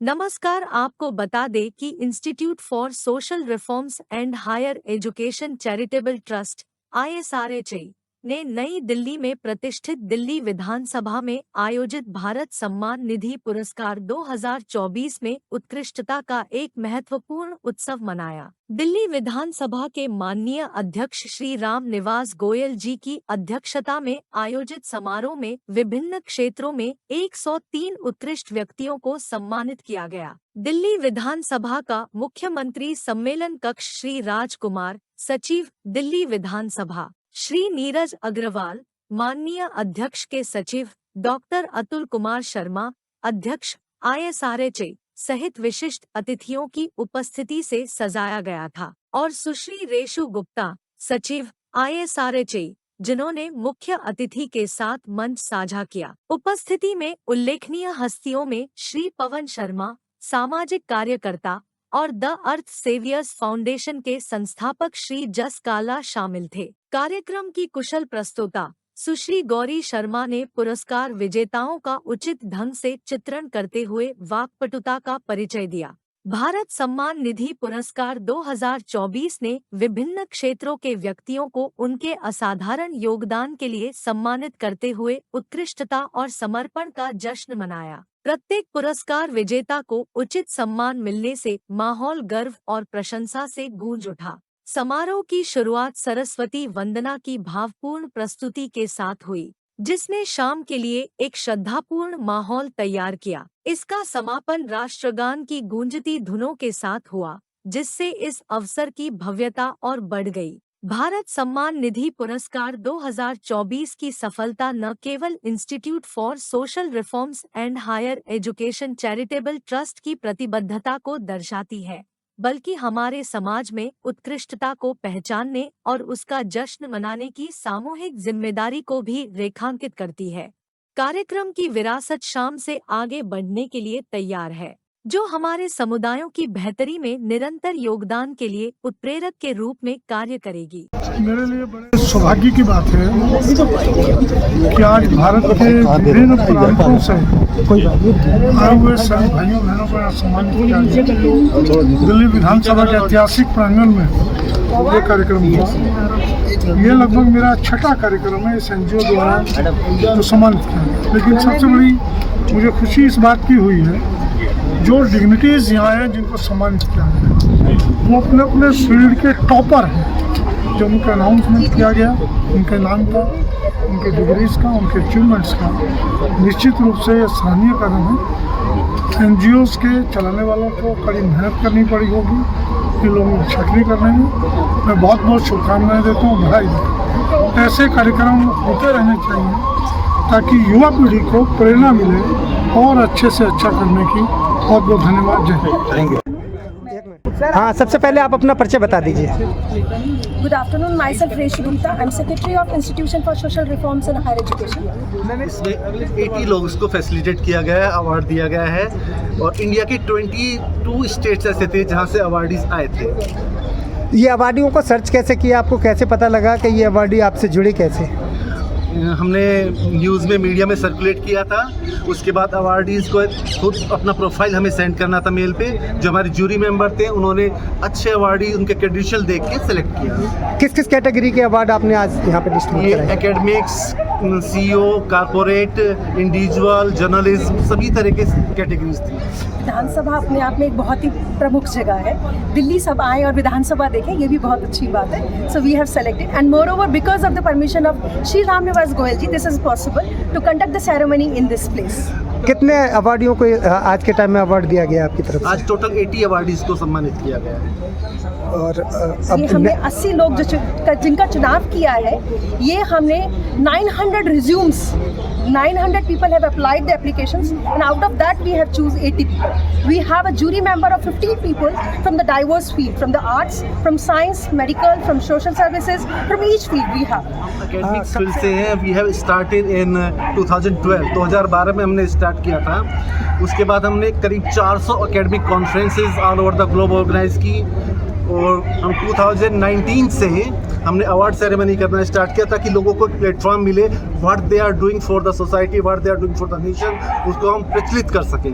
नमस्कार। आपको बता दें कि institute for social reforms and higher education charitable trust (ISRHE) ने नई दिल्ली में प्रतिष्ठित दिल्ली विधानसभा में आयोजित भारत सम्मान निधि पुरस्कार 2024 में उत्कृष्टता का एक महत्वपूर्ण उत्सव मनाया। दिल्ली विधानसभा के माननीय अध्यक्ष श्री राम निवास गोयल जी की अध्यक्षता में आयोजित समारोह में विभिन्न क्षेत्रों में 103 उत्कृष्ट व्यक्तियों को सम्मानित किया गया। दिल्ली विधानसभा का मुख्यमंत्री सम्मेलन कक्ष श्री राजकुमार, सचिव दिल्ली विधानसभा श्री नीरज अग्रवाल, माननीय अध्यक्ष के सचिव डॉक्टर अतुल कुमार शर्मा, अध्यक्ष ISRHE सहित विशिष्ट अतिथियों की उपस्थिति से सजाया गया था और सुश्री रेशु गुप्ता, सचिव ISRHE, जिन्होंने मुख्य अतिथि के साथ मंच साझा किया। उपस्थिति में उल्लेखनीय हस्तियों में श्री पवन शर्मा, सामाजिक कार्यकर्ता और द अर्थ सेवियर्स फाउंडेशन के संस्थापक श्री जस काला शामिल थे। कार्यक्रम की कुशल प्रस्तुता सुश्री गौरी शर्मा ने पुरस्कार विजेताओं का उचित ढंग से चित्रण करते हुए वाक्पटुता का परिचय दिया। भारत सम्मान निधि पुरस्कार 2024 ने विभिन्न क्षेत्रों के व्यक्तियों को उनके असाधारण योगदान के लिए सम्मानित करते हुए उत्कृष्टता और समर्पण का जश्न मनाया। प्रत्येक पुरस्कार विजेता को उचित सम्मान मिलने से माहौल गर्व और प्रशंसा से गूंज उठा। समारोह की शुरुआत सरस्वती वंदना की भावपूर्ण प्रस्तुति के साथ हुई, जिसने शाम के लिए एक श्रद्धापूर्ण माहौल तैयार किया। इसका समापन राष्ट्रगान की गूंजती धुनों के साथ हुआ, जिससे इस अवसर की भव्यता और बढ़ गई। भारत सम्मान निधि पुरस्कार 2024 की सफलता न केवल institute for social reforms and higher education charitable trust की प्रतिबद्धता को दर्शाती है, बल्कि हमारे समाज में उत्कृष्टता को पहचानने और उसका जश्न मनाने की सामूहिक जिम्मेदारी को भी रेखांकित करती है। कार्यक्रम की विरासत शाम से आगे बढ़ने के लिए तैयार है, जो हमारे समुदायों की बेहतरी में निरंतर योगदान के लिए उत्प्रेरक के रूप में कार्य करेगी। मेरे लिए बड़े सौभाग्य की बात है कि आज भारत के विभिन्न प्रांतों से आए हुए सभी भाइयों बहनों को सम्मानित किया गया। दिल्ली विधानसभा के ऐतिहासिक प्रांगण में ये कार्यक्रम हुआ। ये लगभग मेरा छठा कार्यक्रम है इस NGO द्वारा जो सम्मानित किया गया। लेकिन सबसे बड़ी मुझे खुशी इस बात की हुई है, जो डिग्निटीज यहाँ हैं जिनको सम्मानित किया गया वो अपने अपने फील्ड के टॉपर हैं। जो उनका अनाउंसमेंट किया गया, उनके नाम का, उनके डिग्रीज का, उनके अचीवमेंट्स का निश्चित रूप से सराहनीय कदम है। NGOs के चलाने वालों को कड़ी मेहनत करनी पड़ी होगी इन लोगों की छटनी करने में। मैं बहुत बहुत शुभकामनाएं देता हूँ, बधाई देता हूँ। ऐसे कार्यक्रम होते रहने चाहिए ताकि युवा पीढ़ी को प्रेरणा मिले और अच्छे से अच्छा करने की। बहुत बहुत धन्यवाद। जय हिंद। हाँ, सबसे पहले आप अपना परिचय बता दीजिए। Good afternoon, myself Reshu Gupta. I'm Secretary of Institution for Social Reforms and Higher Education. इसमें 80 लोगों को फैसिलिटेट किया गया है, अवार्ड दिया गया है और इंडिया के 22 स्टेट्स ऐसे थे जहां से अवार्डीज आए थे। ये अवार्डियों को सर्च कैसे किया, आपको कैसे पता लगा कि ये अवार्डी आपसे जुड़े कैसे? हमने न्यूज़ में, मीडिया में सर्कुलेट किया था। उसके बाद अवार्डीज़ को खुद अपना प्रोफाइल हमें सेंड करना था मेल पे। जो हमारे जूरी मेंबर थे उन्होंने अच्छे अवार्डी उनके क्रेडेंशियल देख के सेलेक्ट किया। किस किस कैटेगरी के अवार्ड आपने आज यहाँ पे डिस्ट्रीब्यूट कराए? Academics, CEO, corporate, individual, journalism, सभी तरह के कैटेगरीज थी। विधानसभा अपने आप में एक बहुत ही प्रमुख जगह है। दिल्ली सब आए और विधानसभा देखें, ये भी बहुत अच्छी बात है। So we have selected and moreover because of the permission of Shri Ram Niwas Goyal ji, this is possible to conduct the ceremony in this place. कितने अवार्डियों को आज के टाइम में अवार्ड दिया गया आपकी तरफ से? आज टोटल 80 अवार्डीज को सम्मानित किया गया है। और ये हमने 80 लोग जिनका चुनाव किया है, ये हमने 900 resumes, 900 people have applied the applications and out of that we have choose 80 people. We have a jury member of 15 people from the diverse field, from the arts, from science, medical, from social services, from each field we have. Academic field से हैं। We have started in 2012, 2012 में हमने start किया था। उसके बाद हमने करीब 400 academic conferences all over the globe organise की और हम 2019 से हमने अवार्ड सेरेमनी करना स्टार्ट किया ताकि लोगों को एक प्लेटफॉर्म मिले, what they are doing for the society, what they are doing for the nation, उसको हम प्रचलित कर सकें।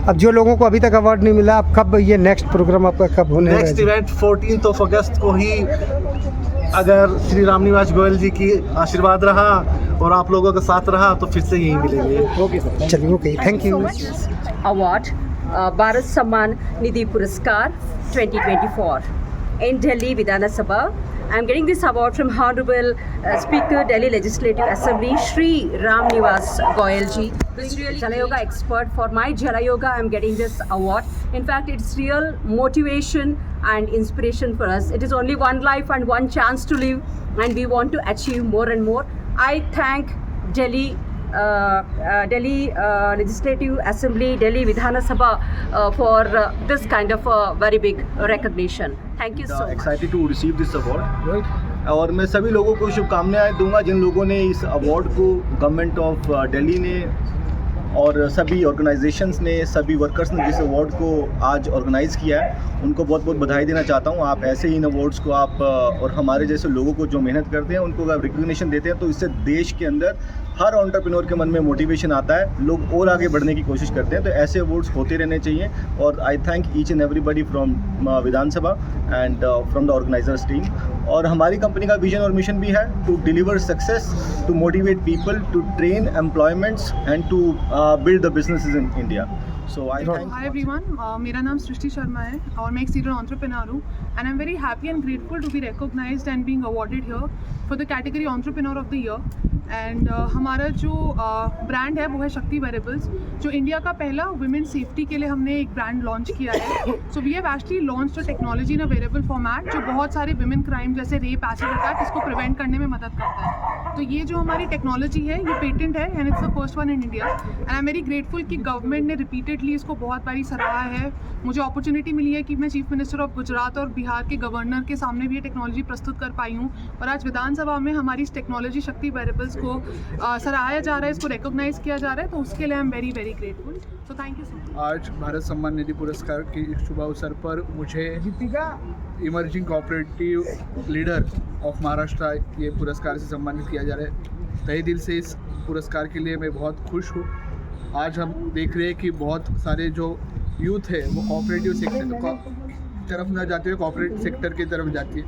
अब जो लोगों को अभी तक अवार्ड नहीं मिला, अब कब ये नेक्स्ट प्रोग्राम आपका कब होने वाला है? नेक्स्ट इवेंट 14 अगस्त को ही, अगर श्री रामनिवास गोयल जी की आशीर्वाद रहा और आप लोगों का साथ रहा तो फिर से यहीं मिलेंगे। ओके सर, चलिए, okay, thank you. Award, Bharat Samman Nidhi Puraskar 2024 in Delhi Vidhana Sabha. I am getting this award from Honorable Speaker Delhi Legislative Assembly Shri Ram Nivas Goyal ji. This really Jala Yoga expert for my Jala Yoga. I am getting this award. In fact, it's real motivation and inspiration for us. It is only one life and one chance to live, and we want to achieve more and more. I thank Delhi Legislative Assembly, Delhi Vidhana Sabha for this kind of very big recognition. Thank you so much. Excited to receive this award. और मैं सभी लोगों को शुभकामनाएं दूंगा जिन लोगों ने इस अवार्ड को, गवर्नमेंट ऑफ दिल्ली ने और सभी ऑर्गेनाइजेशंस ने, सभी वर्कर्स ने जिस अवार्ड को आज ऑर्गेनाइज़ किया है, उनको बहुत बहुत बधाई देना चाहता हूँ। आप ऐसे ही इन अवार्ड्स को आप और हमारे जैसे लोगों को जो मेहनत करते हैं उनको आप रिकग्निशन देते हैं तो इससे देश के अंदर हर एंटरप्रेन्योर के मन में मोटिवेशन आता है, लोग और आगे बढ़ने की कोशिश करते हैं। तो ऐसे अवार्ड्स होते रहने चाहिए और I thank each and everybody from Vidhan Sabha and from the organisers team. और हमारी कंपनी का विजन और मिशन भी है to deliver success, to motivate people, to train employments and to build the businesses in India. So I thank. Hi everyone, मेरा नाम सृष्टि शर्मा है और मैं एक सीनियर एंटरप्रेन्योर हूँ and I am very happy and grateful to be recognised and being awarded here for the category entrepreneur of the year. And हमारा जो brand है वो है शक्ति वेरेबल्स, जो इंडिया का पहला वुमेन सेफ्टी के लिए हमने एक ब्रांड लॉन्च किया है। So we have actually launched a technology in a wearable format जो बहुत सारे वुमेन क्राइम जैसे रेप, एसिड अटैक, इसको प्रिवेंट करने में मदद करता है। तो ये जो हमारी टेक्नोलॉजी है ये पेटेंट है and it's the first one in India and I am very grateful कि गवर्नमेंट ने रिपीटेडली इसको बहुत बारी सराहा है। मुझे अपॉर्चुनिटी मिली है कि मैं चीफ मिनिस्टर ऑफ गुजरात और बिहार के गवर्नर के सामने भी ये टेक्नोलॉजी प्रस्तुत कर पाई हूँ और आज विधानसभा में हमारी इस टेक्नोलॉजी शक्ति वेरेबल्स को सराहाया जा रहा है, इसको रिकॉग्नाइज किया जा रहा है, तो उसके लिए आई am very very grateful. So thank you so much. आज भारत सम्मान निधि पुरस्कार के शुभ अवसर पर मुझे emerging cooperative leader of Maharashtra ये पुरस्कार से सम्मानित किया जा रहा है। तहे दिल से इस पुरस्कार के लिए मैं बहुत खुश हूँ। आज हम देख रहे हैं कि बहुत सारे जो यूथ है वो कोऑपरेटिव सेक्टर तरफ न जाते हुए कॉर्पोरेट सेक्टर की तरफ जाती है,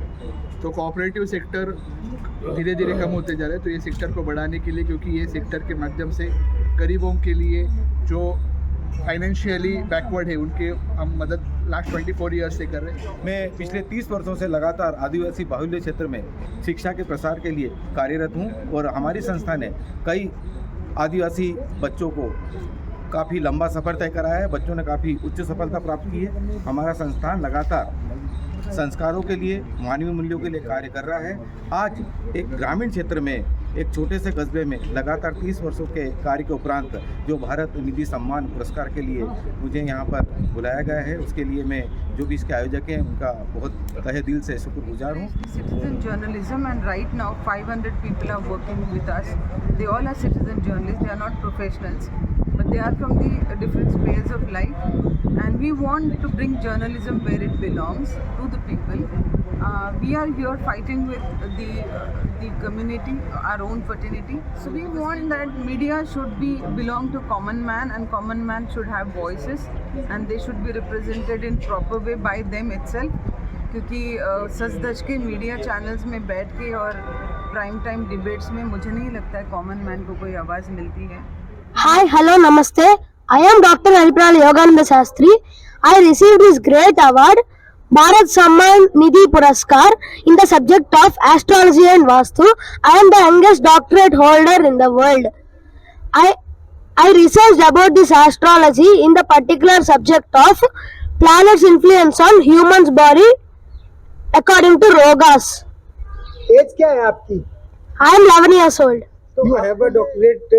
तो कोऑपरेटिव सेक्टर धीरे धीरे कम होते जा रहे हैं। तो ये सेक्टर को बढ़ाने के लिए, क्योंकि ये सेक्टर के माध्यम से गरीबों के लिए जो फाइनेंशियली बैकवर्ड है उनके हम मदद लास्ट 24 ईयर्स से कर रहे हैं। मैं पिछले 30 वर्षों से लगातार आदिवासी बाहुल्य क्षेत्र में शिक्षा के प्रसार के लिए कार्यरत हूँ और हमारी संस्था ने कई आदिवासी बच्चों को काफ़ी लंबा सफ़र तय करा है। बच्चों ने काफ़ी उच्च सफलता प्राप्त की है। हमारा संस्थान लगातार संस्कारों के लिए, मानवीय मूल्यों के लिए कार्य कर रहा है। आज एक ग्रामीण क्षेत्र में, एक छोटे से कस्बे में लगातार 30 वर्षों के कार्य के उपरांत जो भारत निधि सम्मान पुरस्कार के लिए मुझे यहाँ पर बुलाया गया है, उसके लिए मैं जो भी इसके आयोजक हैं उनका बहुत तहे दिल से शुक्रगुजार हूँ। Citizen journalism, and right now 500 people are working with us. They all are citizen journalists. They are not professionals, but they are from the different spheres of life, and we want to bring journalism where it belongs, to the people. We are here fighting with the community, our own fraternity. So we want that media should belong to common man, and common man should have voices, and they should be represented in proper way by them itself. क्योंकि सच धज के media channels में बैठ के और prime time debates में मुझे नहीं लगता है कॉमन मैन को कोई आवाज़ मिलती है। Hi, hello, namaste. I am Dr. Haripral Yogananda Shastri. I received this great award, Bharat Samman Nidhi Puraskar, in the subject of astrology and Vastu. I am the youngest doctorate holder in the world. I researched about this astrology in the particular subject of planets' influence on human's body according to Rogas. Age क्या है आपकी? I am 11 years old. You have a doctorate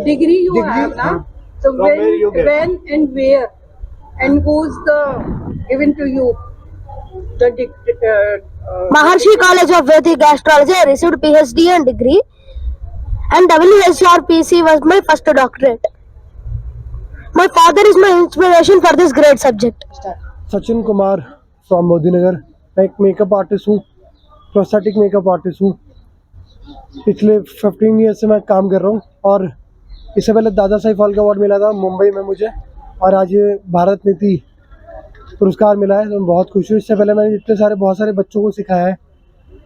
degree you have now. So when and where and who's the given to you the Maharshi College of Vedic Astrology. I received PhD and degree, and WHRPC was my first doctorate. My father is my inspiration for this great subject. Sachin Kumar from Modi Nagar. मैं एक makeup artist हूँ prosthetic makeup artist हूँ। पिछले 15 year से मैं काम कर रहा हूँ और इससे पहले दादा साहेब फाल्के अवार्ड मिला था मुंबई में मुझे, और आज ये भारत नीति पुरस्कार मिला है, तो मैं बहुत खुश हूँ। इससे पहले मैंने इतने सारे बहुत सारे बच्चों को सिखाया है।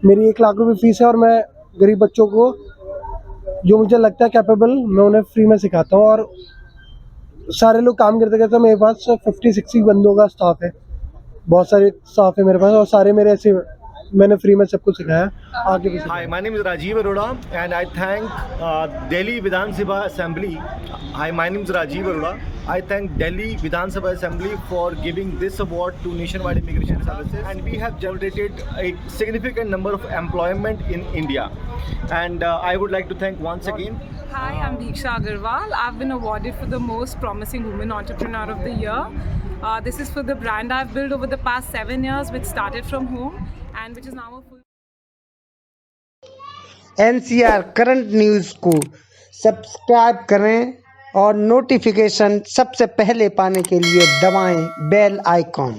मेरी 1 लाख रुपए फीस है और मैं गरीब बच्चों को जो मुझे लगता है कैपेबल, मैं उन्हें फ्री में सिखाता हूँ। और सारे लोग काम करते करते मेरे पास 50-60 बंदों का स्टाफ है, बहुत सारे स्टाफ है मेरे पास, और सारे मेरे ऐसे मैंने फ्री में सबको सिखाया आगे भी। Hi, my name is Rajiv Arora and I thank Delhi Vidhan Sabha Assembly. Hi, my name is Rajiv Arora. I thank Delhi Vidhan Sabha Assembly for giving this award to Nationwide Immigration Services, and we have generated a significant number of employment in India. And I would like to thank once again. Hi, I'm Deeksha Agarwal. I've been awarded for the most promising woman entrepreneur of the year. This is for the brand I've built over the past 7 years, which started from home and which is now a full. NCR current news को subscribe करें और notification सबसे पहले पाने के लिए दबाएं bell icon.